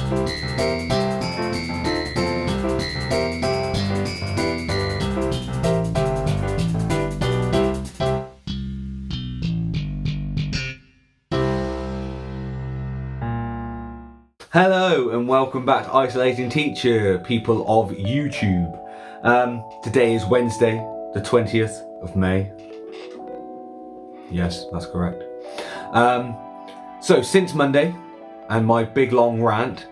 Hello and welcome back to Isolating Teacher, people of YouTube. Today is Wednesday, the 20th of May. Yes, that's correct. So since Monday and my big long rant,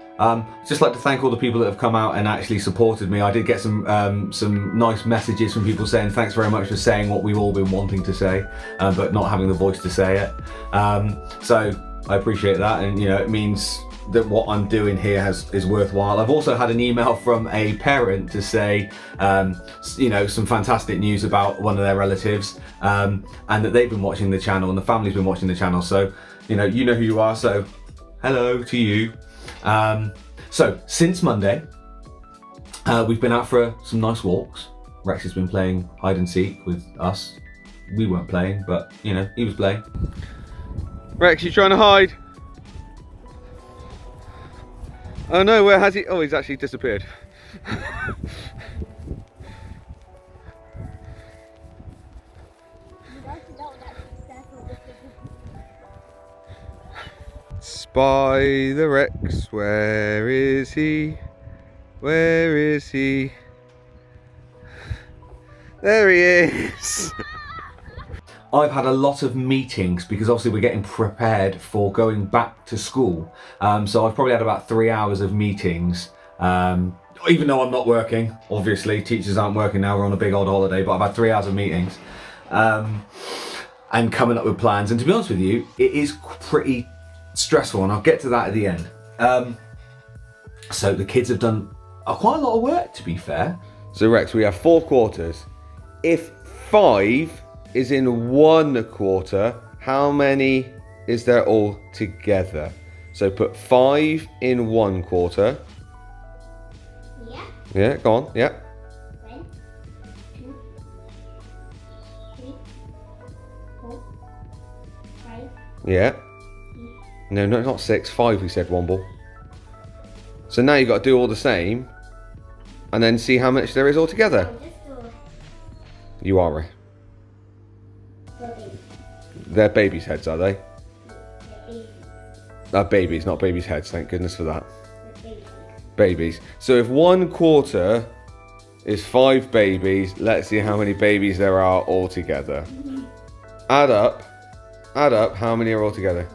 just like to thank all the people that have come out and actually supported me. I did get some nice messages from people saying thanks very much for saying what we've all been wanting to say, but not having the voice to say it. So I appreciate that, and you know, it means that what I'm doing here is worthwhile. I've also had an email from a parent to say, you know, some fantastic news about one of their relatives, and that they've been watching the channel and the family's been watching the channel. So, you know who you are. So, hello to you. So since Monday, we've been out for some nice walks. Rex has been playing hide and seek with us. We weren't playing, but you know, he was playing. Rex, you trying to hide? Oh no, where has he? Oh, he's actually disappeared. Spy the Rex, where is he? Where is he? There he is! I've had a lot of meetings because obviously we're getting prepared for going back to school. So I've probably had about 3 hours of meetings, even though I'm not working. Obviously, teachers aren't working now, we're on a big old holiday, but I've had 3 hours of meetings and coming up with plans. And to be honest with you, it is pretty stressful, and I'll get to that at the end. So the kids have done quite a lot of work, to be fair. So Rex, we have 4 quarters. If 5 is in 1 quarter, how many is there all together? So put 5 in 1 quarter. Yeah. Yeah, go on, yeah. 1, 2, 3, 4, 5. Yeah. No, not 6, 5 we said, Womble. So now you've got to do all the same and then see how much there is all together. You are right. They're babies' heads, are they? Babies, not babies' heads, thank goodness for that. Babies. So if 1 quarter is 5 babies, let's see how many babies there are all together. Add up, how many are all together?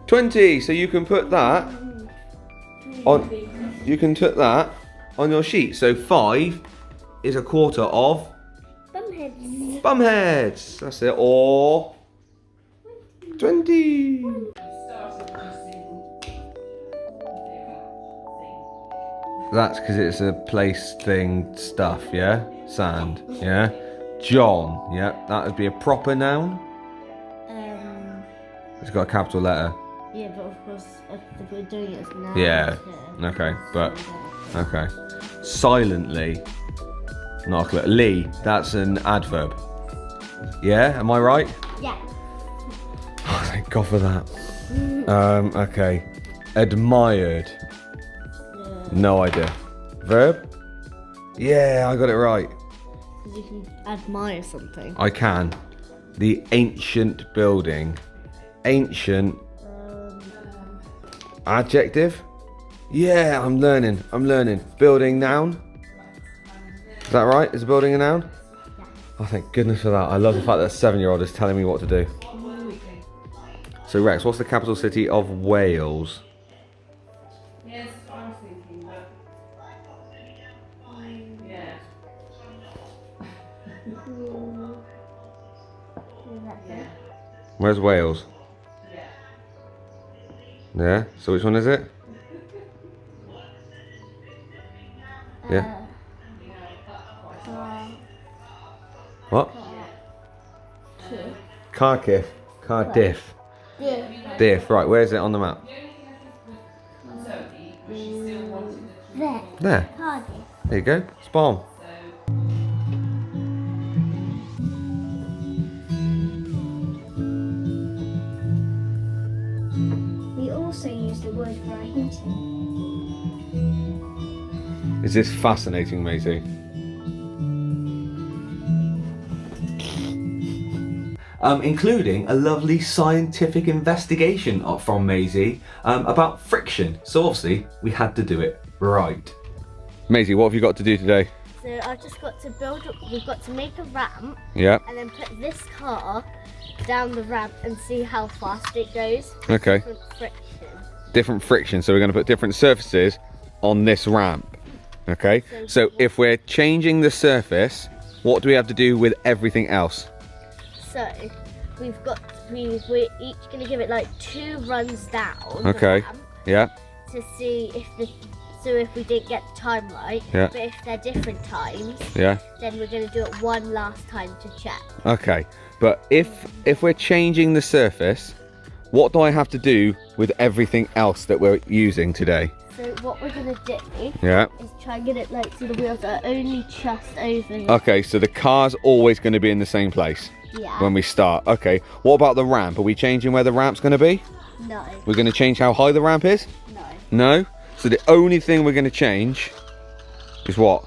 20. So you can put that on. You can put that on your sheet. So 5 is a quarter of Bumheads. bumheads. That's it. Or 20. That's because it's a place thing stuff. Yeah. Sand. Yeah. John. Yeah. That would be a proper noun. It's got a capital letter. Yeah, but of course, if we're doing it as now. Yeah. Okay, but okay. Silently. Not a clue. Lee. That's an adverb. Yeah. Am I right? Yeah. Oh, thank God for that. Okay. Admired. No idea. Verb? Yeah, I got it right. You can admire something. I can. The ancient building. Ancient. Adjective? Yeah, I'm learning. Building, noun. Is that right? Is a building a noun? Yeah. Oh, thank goodness for that. I love the fact that a 7-year-old is telling me what to do. So Rex, what's the capital city of Wales? Yes, I was thinking that. Yeah. Where's Wales? Yeah, so which one is it? Yeah. What? Cardiff. Cardiff. Diff, right, where's it on the map? There. There. Cardiff. There you go, spot on. always right. Is this fascinating, Maisie? Including a lovely scientific investigation from Maisie about friction. So obviously we had to do it right. Maisie, what have you got to do today? So I've just got to we've got to make a ramp. Yeah. And then put this car down the ramp and see how fast it goes. Okay. Different friction. Different friction. So we're going to put different surfaces on this ramp. Okay. So if we're changing the surface, what do we have to do with everything else? So we're each going to give it like 2 runs down. Okay. The ramp Yeah. to see if we didn't get the time right. Yeah. But if they're different times, Yeah. then we're going to do it one last time to check. Okay. But if we're changing the surface, what do I have to do with everything else that we're using today? So what we're going to do Yeah. is try and get it like so the wheels are only just over the... Okay, so the car's always going to be in the same place Yeah. when we start. Okay. What about the ramp? Are we changing where the ramp's going to be? No. We're going to change how high the ramp is? No. No? So the only thing we're going to change is what?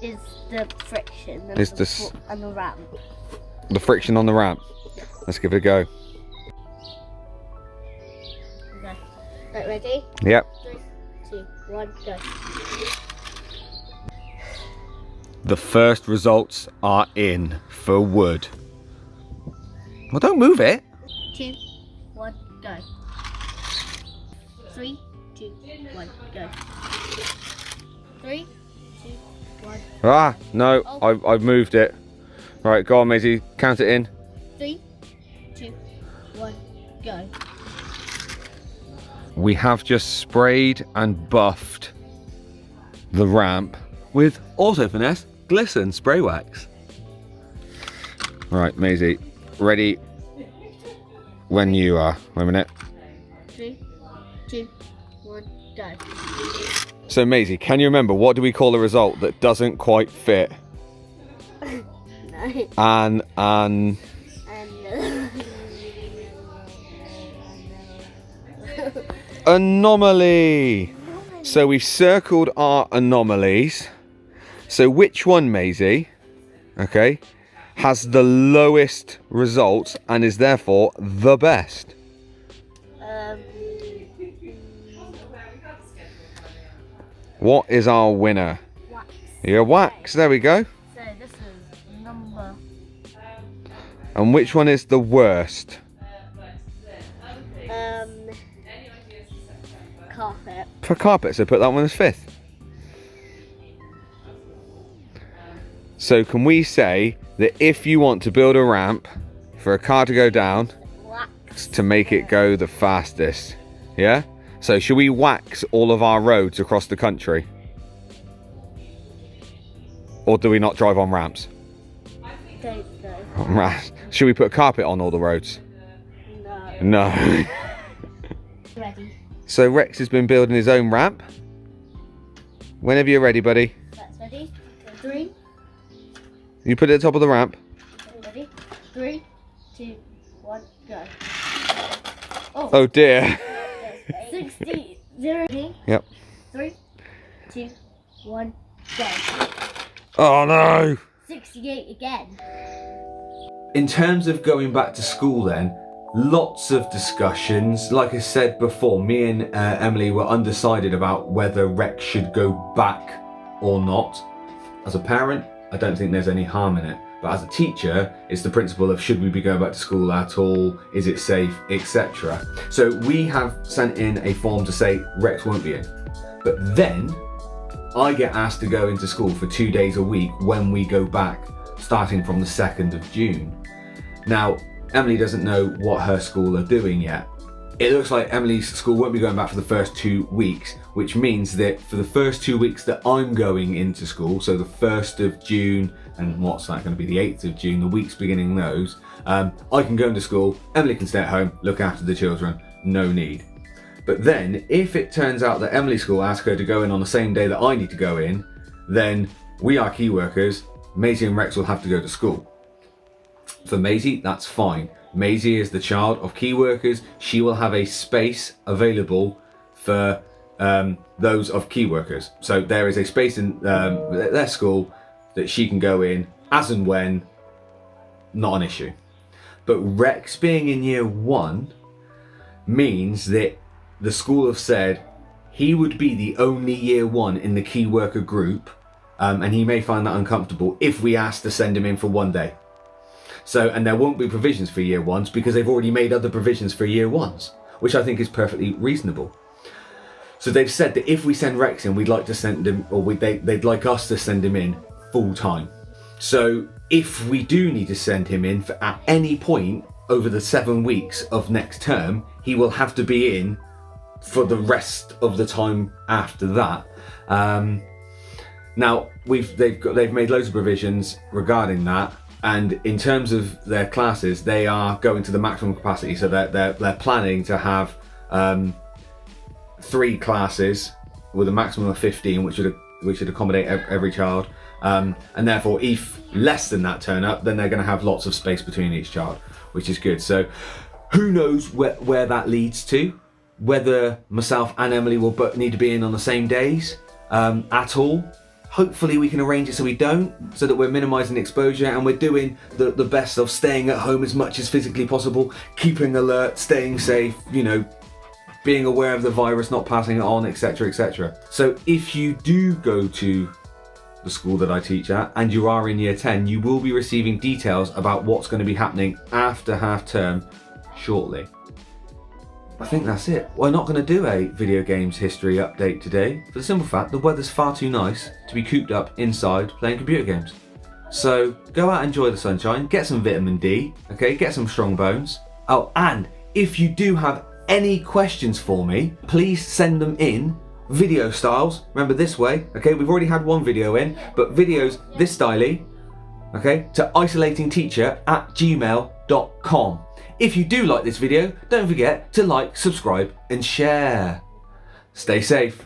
Is the friction and, Is the, this- and the ramp. The friction on the ramp. Let's give it a go. Okay. Right, ready? Yep. 3, 2, 1, go. The first results are in for wood. Well, don't move it. 2, 1, go. 3, 2, 1, go. 3, 2, 1. Ah, no, I've moved it. Right, go on, Maisie. Count it in. 3, 2, 1, go. We have just sprayed and buffed the ramp with Auto Finesse Glisten Spray Wax. Right, Maisie, ready when you are. Wait a minute. 3, 2, 1, go. So, Maisie, can you remember what do we call a result that doesn't quite fit? No. And anomaly. So we've circled our anomalies. So which one, Maisie, okay, has the lowest results and is therefore the best? What is our winner? Wax. Yeah, wax. There we go. So this is number. And which one is the worst? Carpet. For carpet, so put that one as 5th. So can we say that if you want to build a ramp for a car to go down, Wax. to make it go the fastest, yeah? So should we wax all of our roads across the country? Or do we not drive on ramps? Don't know. On ramps. Should we put carpet on all the roads? No. No. Ready. So Rex has been building his own ramp. Whenever you're ready, buddy. That's ready. 3. You put it at the top of the ramp. Ready. 3, 2, 1, go. Oh dear. 60. 0. Yep. 3, 2, 1, go. Oh no. 68 again. In terms of going back to school then, lots of discussions. Like I said before, me and Emily were undecided about whether Rex should go back or not. As a parent, I don't think there's any harm in it. But as a teacher, it's the principle of should we be going back to school at all? Is it safe, etc. So we have sent in a form to say Rex won't be in. But then I get asked to go into school for 2 days a week when we go back, starting from the 2nd of June. Now, Emily doesn't know what her school are doing yet. It looks like Emily's school won't be going back for the first 2 weeks, which means that for the first 2 weeks that I'm going into school, so the 1st of June, and what's that going to be, the 8th of June, the weeks beginning those, I can go into school, Emily can stay at home, look after the children, no need. But then, if it turns out that Emily's school asks her to go in on the same day that I need to go in, then we are key workers, Maisie and Rex will have to go to school. For Maisie, that's fine. Maisie is the child of key workers. She will have a space available for those of key workers. So there is a space in their school that she can go in as and when, not an issue. But Rex being in year 1 means that the school have said he would be the only year 1 in the key worker group, and he may find that uncomfortable if we ask to send him in for 1 day. So, and there won't be provisions for year 1s because they've already made other provisions for year 1s, which I think is perfectly reasonable. So they've said that if we send Rex in, we'd like to send him, or they'd like us to send him in full time. So if we do need to send him in at any point over the 7 weeks of next term, he will have to be in for the rest of the time after that. Now they've made loads of provisions regarding that, and in terms of their classes, they are going to the maximum capacity. So they're planning to have 3 classes with a maximum of 15, which should accommodate every child. And therefore, if less than that turn up, then they're going to have lots of space between each child, which is good. So who knows where that leads to, whether myself and Emily will need to be in on the same days at all. Hopefully we can arrange it so we don't, so that we're minimising exposure, and we're doing the best of staying at home as much as physically possible, keeping alert, staying safe, being aware of the virus, not passing it on, etc, etc. So if you do go to the school that I teach at and you are in year 10, you will be receiving details about what's going to be happening after half term shortly. I think that's it. We're not going to do a video games history update today for the simple fact the weather's far too nice to be cooped up inside playing computer games. So go out, enjoy the sunshine, get some vitamin D, okay, get some strong bones. Oh, and if you do have any questions for me, please send them in video styles. Remember, this way, okay, we've already had 1 video in, but videos this styly, okay, to isolatingteacher@gmail.com. If you do like this video, don't forget to like, subscribe and share. Stay safe.